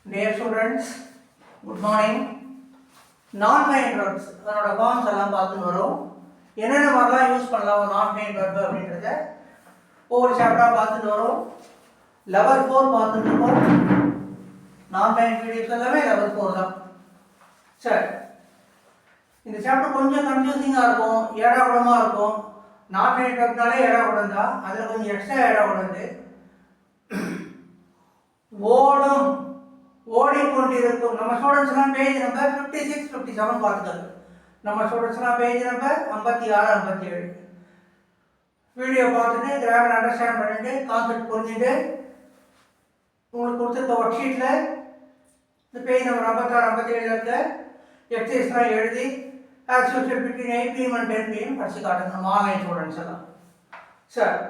Dear students, good morning. Non-kind verbs அதனோட forms எல்லாம் பார்த்துட்டு வரும். என்னென்ன மாதிரிலாம் யூஸ் பண்ணலாம் ஒரு non-kind verb அப்படின்றத ஒவ்வொரு சாப்டராக பார்த்துட்டு வரும். லெவல் 4 பார்த்துட்டு இருக்கோம். non-kind வீடியோஸ் எல்லாமே லெவல் 4 தான். சரி, இந்த சாப்டர் கொஞ்சம் கன்ஃபியூசிங்காக இருக்கும், ஏடாகுடமாக இருக்கும். non-kind verbனாலே ஏடாகுடம் தான், அதில் கொஞ்சம் எக்ஸ்ட்ரா ஏடாகுடம். ஓடும், ஓடிக்கொண்டிருக்கும். நம்ம ஸ்டூடெண்ட்ஸ்லாம் பேஜ் நம்பர் 56, 57 பார்த்துக்காங்க. நம்ம ஸ்டூடெண்ட்ஸ்லாம் பேஜ் நம்பர் 56, 57 வீடியோ பார்த்துட்டு கிராமர் அண்டர்ஸ்டாண்ட் பண்ணிட்டு கான்செப்ட் புரிஞ்சுட்டு உங்களுக்கு கொடுத்துருக்க ஒர்க் ஷீட்டில் இந்த பேஜ் நம்பர் 56, 57 இருக்க எக்ஸசைஸ்லாம் எழுதி as usual between 8 PM and 10 PM படிச்சு காட்டுங்க நம்ம ஆன்லைன் ஸ்டூடெண்ட்ஸ் எல்லாம். சார்,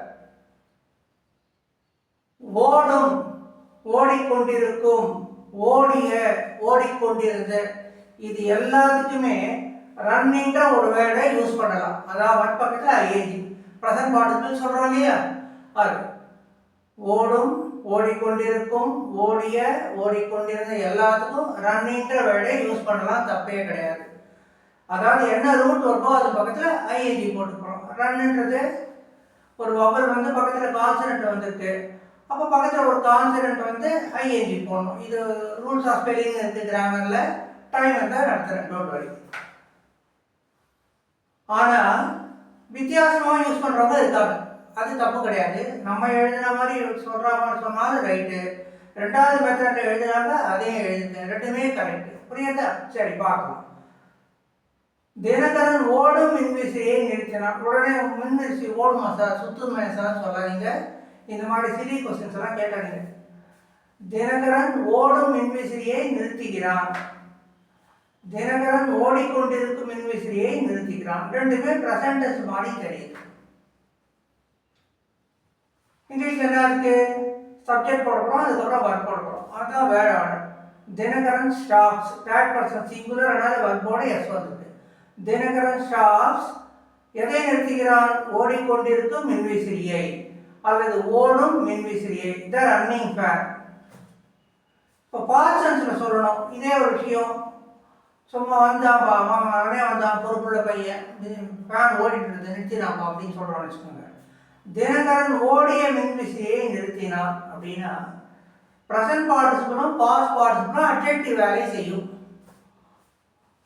ஓடும், ஓடிக்கொண்டிருக்கும், ஓடிய, ஓடிக்கொண்டிருந்த, இது எல்லாத்துக்குமே ரன்னின்ற ஒரு வேர்டை யூஸ் பண்ணலாம். அதாவது வட் பக்கத்தில் ஐஏஜி ப்ரெசன்ட் பார்ட்டிசிபிள் சொல்கிறோம் இல்லையா, அது ஓடும், ஓடிக்கொண்டிருக்கும், ஓடிய, ஓடிக்கொண்டிருந்த எல்லாத்துக்கும் ரன்னின்ற வேர்டை யூஸ் பண்ணலாம், தப்பே கிடையாது. அதாவது என்ன ரூட் வருமோ அது பக்கத்தில் ஐஏஜி போட்டுக்கிறோம். ரன்னுன்றது ஒரு வவல் வந்து பக்கத்தில் கான்சனன்ட் வந்துருக்கு, அப்போ பக்கத்தில் ஒரு கான்சனன்ட் வந்து ஐஎன்ஜி போடணும். இது ரூல்ஸ் ஆஃப் ஸ்பெல்லிங் இருக்குது கிராமரில், டைம் இருந்தால் நடத்துகிறேன், டோன்ட் வரி. ஆனால் வித்தியாசமாக யூஸ் பண்ணுறவங்க இருக்காங்க, அது தப்பு கிடையாது. நம்ம எழுதின மாதிரி சொல்கிற மாதிரி சொன்னாலும் ரைட்டு, ரெண்டாவது மெத்தடில் எழுதுனாங்க அதையும் எழுதுங்க, ரெண்டுமே கரெக்டு. புரியுதா? சரி, பார்க்கலாம். தினகரன் ஓடும் மின்விசிறியை நிறுத்தினான். உடனே மின்விசிறி ஓடுமா சார், சுத்துமே சார் சொல்லாதீங்க. இந்த மாதிரி சிலி கொஸ்டின்ஸ் எல்லாம் கேட்டாங்க. தினகரன் ஓடும் மின்விசிறியை நிறுத்துகிறான், தினகரன் ஓடிக்கொண்டிருக்கும் மின்விசிறியை நிறுத்துகிறான். ரெண்டுமே ப்ரெசன்ட் டென்ஸ் மாதிரி தெரியுது. இங்கிலீஷ்ல என்ன இருக்கு? சப்ஜெக்ட் போடுறோம், அதுக்கப்புறம் வர்க் போடுறோம், அதுதான் வேற order. Dinakaran stops, third person singular, அதனால வர்க்கோட எஸ் வந்துருக்கு. தினகரன் ஸ்டாப்ஸ் எதை நிறுத்துகிறான்? ஓடிக்கொண்டிருக்கும் மின்விசிறியை அல்லது ஓடும் மின்விசிறியை, த ரன்னிங் ஃபேன். இப்போ பாஸ்டென்ஸ்ல சொல்லணும். இதே ஒரு விஷயம், சும்மா வந்தாப்பா அவனே வந்தான், பொறுப்புள்ள பையன், ஃபேன் ஓடிட்டு இருந்தது, நிறுத்தினாப்பா அப்படின்னு சொல்கிறோம்னு வச்சுக்கோங்க. தினகரன் ஓடிய மின்விசிறியை நிறுத்தினான் அப்படின்னா ப்ரெசன்ட் பார்ட்டிசிபிளும் பாஸ்ட் பார்ட்டிசிபிளும் அட்ஜெக்டிவ் வேலையை செய்யும்.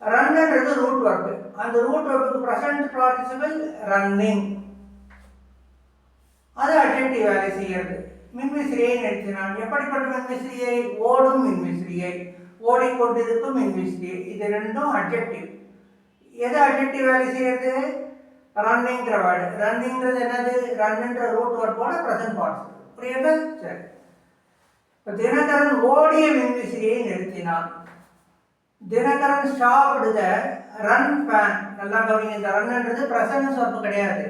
ரன்ன்றது ரூட் வர்க், அந்த ரூட் வர்க்குக்கு ப்ரெசன்ட் பார்ட்டிசிபிள் ரன்னிங், அது அட்ஜெக்டிவ் வேலை செய்கிறது. மின்விசிறியை நிறுத்தினான். எப்படிப்பட்ட மின்விசிறியை? ஓடும் மின்விசிறியை, ஓடிக்கொண்டிருக்கும் மின்விசிறியை. இது ரெண்டும் அட்ஜெக்டிவ். எது அட்ஜெக்டிவ் வேலை செய்யறது? ரன்னிங்கிற வேர்டு. ரன்னிங்கிறது என்னது? ரன்ன்ற ரூட் வர்க்கோட ப்ரெசன்ட் பார்ட்டிசிபிள். புரியுதா? சரி, இப்போ தினகரன் ஓடிய மின்விசிறியை நிறுத்தினான். Dinakaran stopped the run fan. நல்லா கவனிங்க, இந்த ரன்ன்றது ப்ரெசன்ட் வர்க் கிடையாது.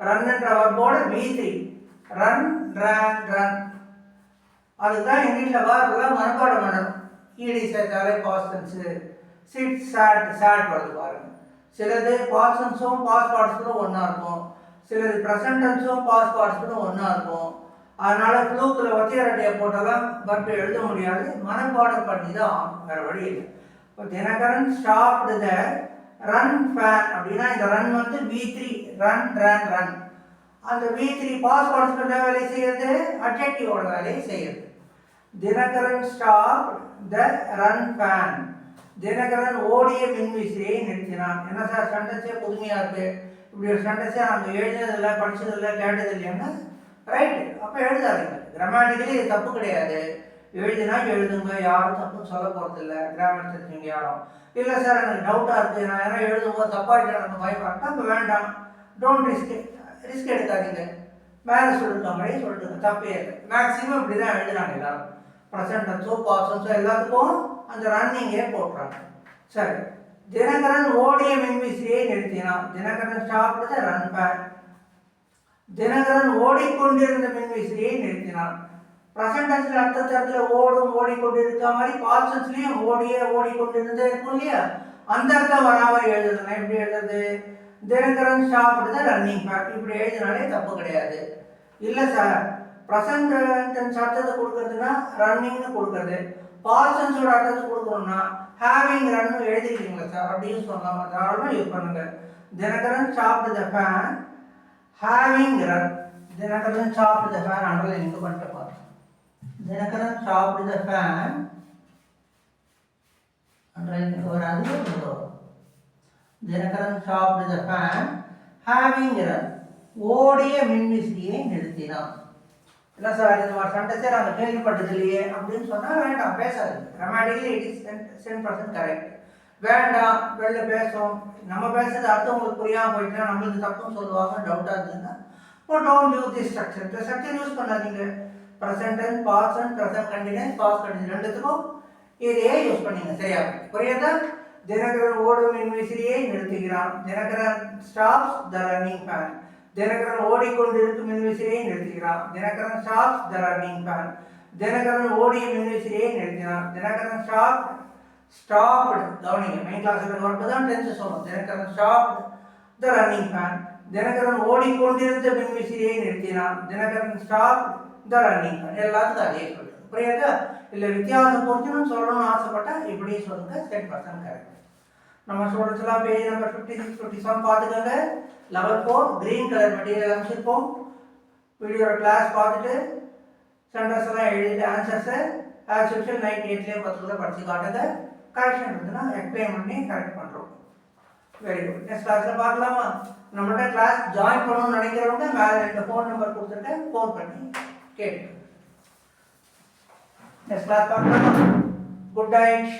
ரன்ன்ற வர்க்கோட V3, ரன், ரன், ரன். அதுதான் இங்கிலீஷில் வார்த்தைலாம் மனப்பாடம் பண்ணணும். ஈடி சேர்த்தாலே பாஸ்டன்ஸு, சிட், சாட், சாட் வருது பாருங்க. சிலது பாஸ்டன்ஸும் பாஸ்ட் பார்ட்டிசிபிளும் ஒன்றா இருக்கும், சிலது ப்ரெசன்டென்ஸும் பாஸ்ட் பார்ட்டிசிபிளும் ஒன்றா இருக்கும். அதனால ஃப்ளூக்கில் ஒத்தியரட்டையை போட்டெல்லாம் வர்க்கு எழுத முடியாது, மனப்பாடம் பண்ணி தான் வேறு வழி இல்லை. இப்போ Dinakaran stopped the run fan அப்படின்னா இந்த ரன் வந்து V3, ரன், ரன், ரன். அந்த V3 பாஸ்ட் பார்ட்டிசிபிள் வேலையை செய்யறது, அட்ஜெக்டிவோட வேலையை செய்யறது. Dinakaran stop the run fan. Dinakaran ஓடிய மின்விசிறியை நிறுத்தினான். என்ன சார் சென்டென்ஸே புதுமையா இருக்கு, இப்படி ஒரு சென்டென்ஸே நாங்கள் எழுதினதில்லை, படிச்சதில்லை, கேட்டது இல்லைன்னா ரைட்டு, அப்போ எழுதாதீங்க. கிராமட்டிக்கலி இது தப்பு கிடையாது, எழுதினா எழுதுங்க, யாரும் தப்புன்னு சொல்ல போகிறதில்ல. கிராமர் தெரிஞ்சவங்க யாரும் இல்லை சார் எனக்கு டவுட்டாக இருக்குது, நான் ஏன்னா எழுதும்போது தப்பாகிட்டு எனக்கு பயப்பட்டா இப்போ வேண்டாம், டோன்ட் ரிஸ்க் எடுக்காதீங்க. மேலே சொல்லிருக்காங்களே சொல்லிட்டு தப்பே இல்லை. மேக்ஸிமம் இப்படி தான் எழுதுனாங்க எல்லாரும், ப்ரெசன்டென்ஸோ பாஸ்டென்ஸோ எல்லாத்துக்கும் அந்த ரன்னிங்கே போட்டுறாங்க. சரி, தினகரன் ஓடிய மின்விசிறியை நிறுத்தினான். Dinakaran stopped the run fan. Dinakaran ஓடிக்கொண்டிருந்த மின்விசிறியை நிறுத்தினான். ப்ரெசன்டென்ஸில் அடுத்த இடத்துல ஓடும், ஓடிக்கொண்டிருக்க மாதிரி பாஸ்டென்ஸ்லையும் ஓடிய, ஓடிக்கொண்டிருந்தே இருக்கும் இல்லையா, அந்த அர்த்தம் வராமல் எழுதுறதுனா எப்படி எழுதுறது? Dinakaran stopped the running fan, இப்படி எழுதினாலே தப்பு கிடையாது. இல்லை சார், ப்ரெசன்ட் டென்ஸ் அர்த்தத்தை கொடுக்கறதுனா ரன்னிங்னு கொடுக்கறது, பாஸ்ட் டென்ஸோட அர்த்தத்தை கொடுக்கணும்னா ஹேவிங் ரன் எழுதிருக்கீங்களா சார் அப்படின்னு சொல்லலாம். தாராளமாக யூஸ் பண்ணுங்க. தினகரன் சாப்பிட்டு the fan having run. Dinakaran சாப்பிட்டு த ஃபேன் அண்டர்லைன் இங்கே பண்ணிட்டு பாருங்க. தினகரன் சாப்பிட்டு த ஃபேன் அண்டர்லைன் ஒரு அதிகம். தினகரன் சாப்பிட்டு த ஃபேன் ஹேவிங் ரன். ஓடிய மின்விசிறியை நிறுத்தினான். இல்லை சார் இந்த மாதிரி சென்டென்ஸே நாங்கள் கேள்விப்பட்டது இல்லையே அப்படின்னு சொன்னால் வேண்டாம், பேசாது. Grammatically it is 10% correct. வேண்டாம், வெளில பேசும், நம்ம பேசுறது அர்த்தம் உங்களுக்கு புரியாமல் போயிட்டுனா நம்மளுக்கு தப்புன்னு சொல்லுவாங்க, டவுட்டாக இருந்ததுன்னா டோன்ட் யூஸ் தி ஸ்ட்ரக்சர். இந்த ஸ்ட்ரக்சர் யூஸ் பண்ணாதீங்க. Present tense, past tense, present continuous, past continuous ரெண்டுத்துக்கும் இதையே யூஸ் பண்ணீங்க. சரியா புரியுதா? தினகரன் ஓடும் மின்விசிறியை நிறுத்துகிறான். Dinakaran stops the running fan. Dinakaran ஓடிக்கொண்டிருக்கும் மின்விசிறியை நிறுத்துகிறான். Dinakaran stops the running fan. Dinakaran ஓடிய மின்விசிறியை நிறுத்தினான். தினகரன் ஸ்டாப்டு. கவனிங்க, மெயின் கிளாஸில் ஒர்க்கு தான் டென்ஸ் சொல்லணும். Dinakaran stopped the running fan. Dinakaran ஓடிக்கொண்டிருந்த மின்விசிறியை நிறுத்தினான். Dinakaran stopped the running fan. எல்லாத்துக்கும் அதே சொல்லுங்க. புரியுதா? இல்லை வித்தியாசம் பொறுத்துன்னு சொல்லணும்னு ஆசைப்பட்டா இப்படி சொல்லுங்க. 10% கரெக்ட். நம்ம ஸ்டூடெண்ட்ஸ்லாம் பேஜ் நம்பர் 56, 57 பார்த்துக்கோங்க. லெவல் 4 கிரீன் கலர் மெட்டீரியல் அமைச்சிருப்போம். வீடியோட கிளாஸ் பார்த்துட்டு சென்டர்ஸ் எல்லாம் எழுதிட்டு ஆன்சர்ஸை ஆஸ் யூஷுவல் நைட் 8லேயே 10 படித்து காட்டுங்க. கரெக்ஷன் இருந்ததுன்னா எக்ஸ்பிளைன் பண்ணி கரெக்ட் பண்ணுறோம். Very good. நெக்ஸ்ட் கிளாஸில் பார்க்கலாமா? நம்மள்ட்ட கிளாஸ் ஜாயின் பண்ணணும்னு நினைக்கிறவங்க மேலே 2 ஃபோன் நம்பர் கொடுத்துருக்கேன், ஃபோன் பண்ணி கேட்டு. நெக்ஸ்ட் கிளாஸ் பார்க்கலாமா? Good night.